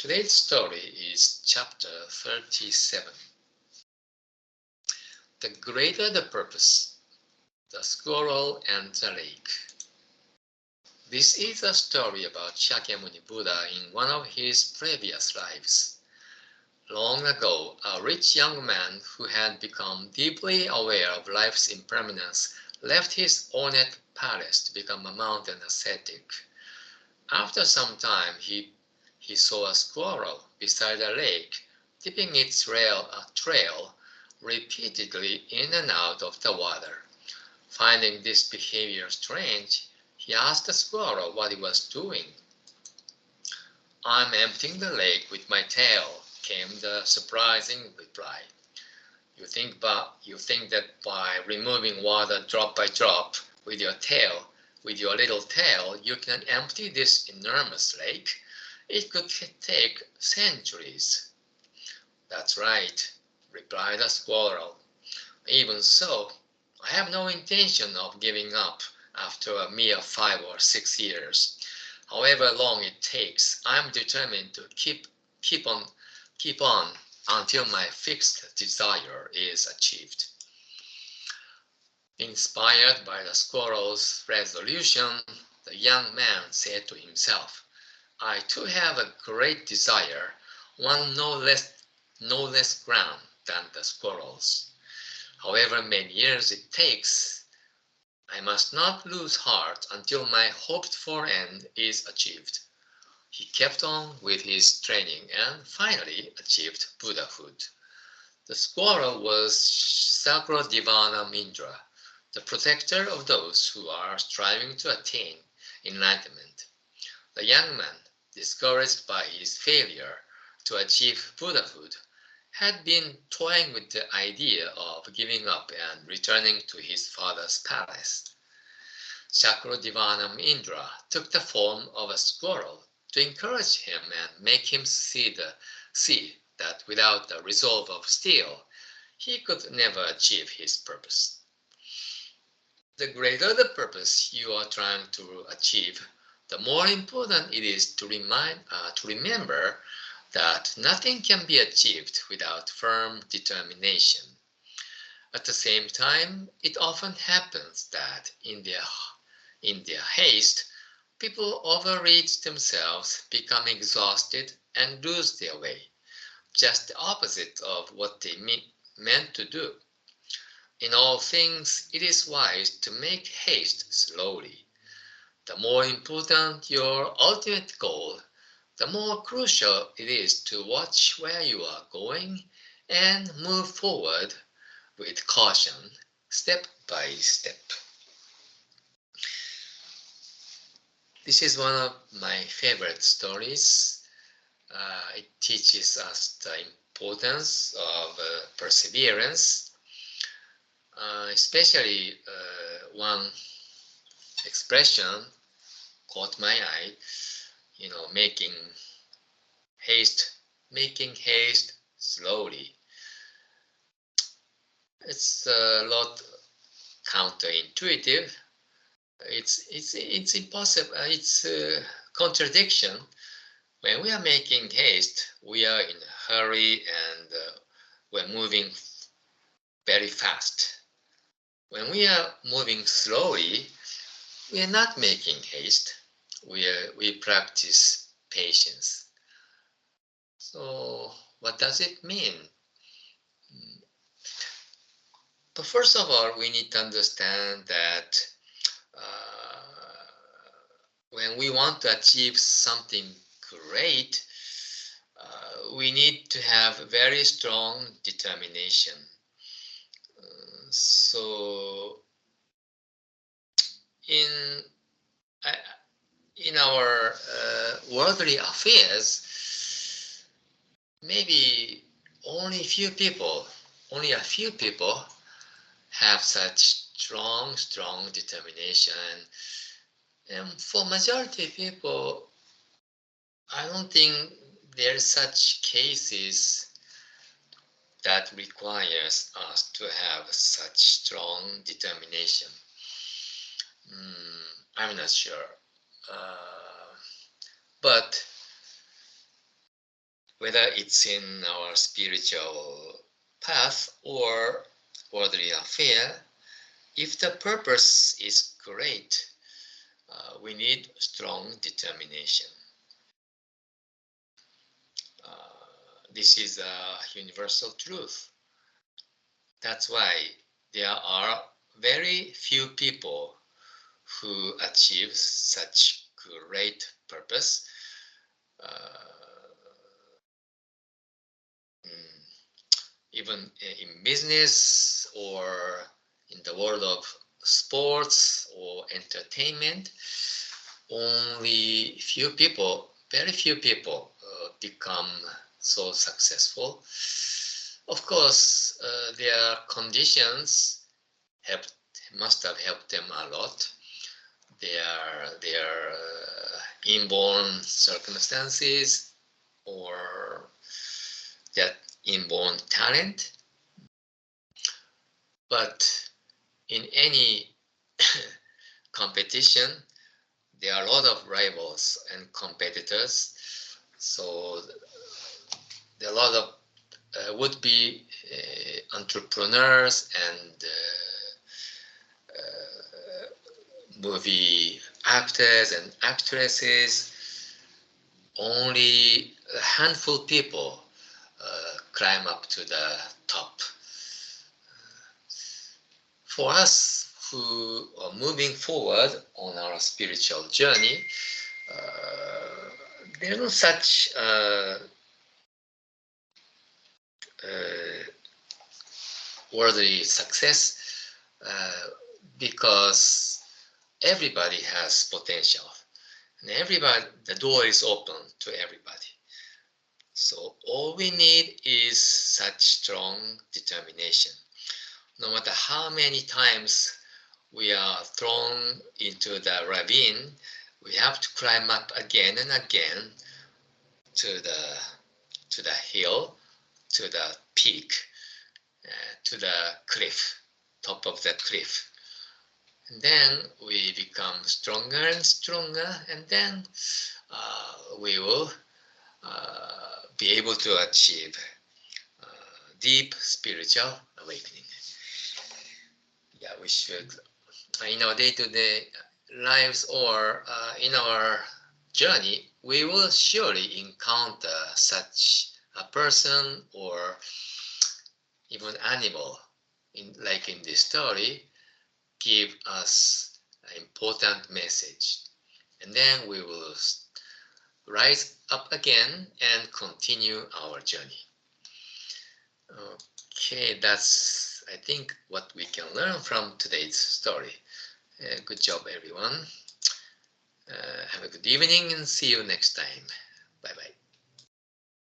Today's story is chapter 37. The greater the purpose, the squirrel and the lake. This is a story about Shakyamuni Buddha in one of his previous lives. Long ago, a rich young man who had become deeply aware of life's impermanence left his ornate palace to become a mountain ascetic. After some time, he saw a squirrel beside a lake, dipping its trail repeatedly in and out of the water. Finding this behavior strange, he asked the squirrel what he was doing. "I'm emptying the lake with my tail," came the surprising reply. You think that by removing water drop by drop with your little tail, you can empty this enormous lake? It could take centuries. "That's right," replied the squirrel. "Even so, I have no intention of giving up after a mere 5 or 6 years. However long it takes, I am determined to keep on until my fixed desire is achieved." Inspired by the squirrel's resolution, the young man said to himself, "I too have a great desire, one no less grand than the squirrel's. However many years it takes, I must not lose heart until my hoped-for end is achieved." He kept on with his training and finally achieved Buddhahood. The squirrel was Sakradevana Mindra, the protector of those who are striving to attain enlightenment. The young man, discouraged by his failure to achieve Buddhahood, had been toying with the idea of giving up and returning to his father's palace. Chakradevanam Indra took the form of a squirrel to encourage him and make him see that without the resolve of steel, he could never achieve his purpose. The greater the purpose you are trying to achieve, the more important it is to remember that nothing can be achieved without firm determination. At the same time, it often happens that in their haste, people overreach themselves, become exhausted, and lose their way, just the opposite of what they meant to do. In all things, it is wise to make haste slowly. The more important your ultimate goal, the more crucial it is to watch where you are going and move forward with caution, step by step. This is one of my favorite stories. It teaches us the importance of perseverance, especially one expression caught my eye, making haste slowly. It's a lot counterintuitive. It's impossible. It's a contradiction. When we are making haste, we are in a hurry and we're moving very fast. When we are moving slowly, we are not making haste. We practice patience. So what does it mean? But first of all, we need to understand that when we want to achieve something great, we need to have very strong determination. So in our worldly affairs, maybe only a few people have such strong determination. And for majority of people, I don't think there's such cases that requires us to have such strong determination. I'm not sure. But whether it's in our spiritual path or worldly affair, if the purpose is great, we need strong determination. This is a universal truth. That's why there are very few people who achieve such great purpose. Even in business or in the world of sports or entertainment, only few people, very few people become so successful. Of course, their conditions must have helped them a lot. Their inborn circumstances or that inborn talent. But in any competition, there are a lot of rivals and competitors. So there are a lot of would-be entrepreneurs and movie actors and actresses. Only a handful of people climb up to the top. For us who are moving forward on our spiritual journey, there is no such worthy success because everybody has potential and the door is open to everybody. So all we need is such strong determination. No matter how many times we are thrown into the ravine, we have to climb up again and again to the hill, to the peak, to the cliff, top of the cliff. And then we become stronger and stronger, and then we will be able to achieve deep spiritual awakening. Yeah, we should, in our day-to-day lives or in our journey, we will surely encounter such a person or even animal, like in this story, give us an important message. And then we will rise up again and continue our journey. Okay, that's, I think, what we can learn from today's story. Good job, everyone. Have a good evening and see you next time. Bye-bye.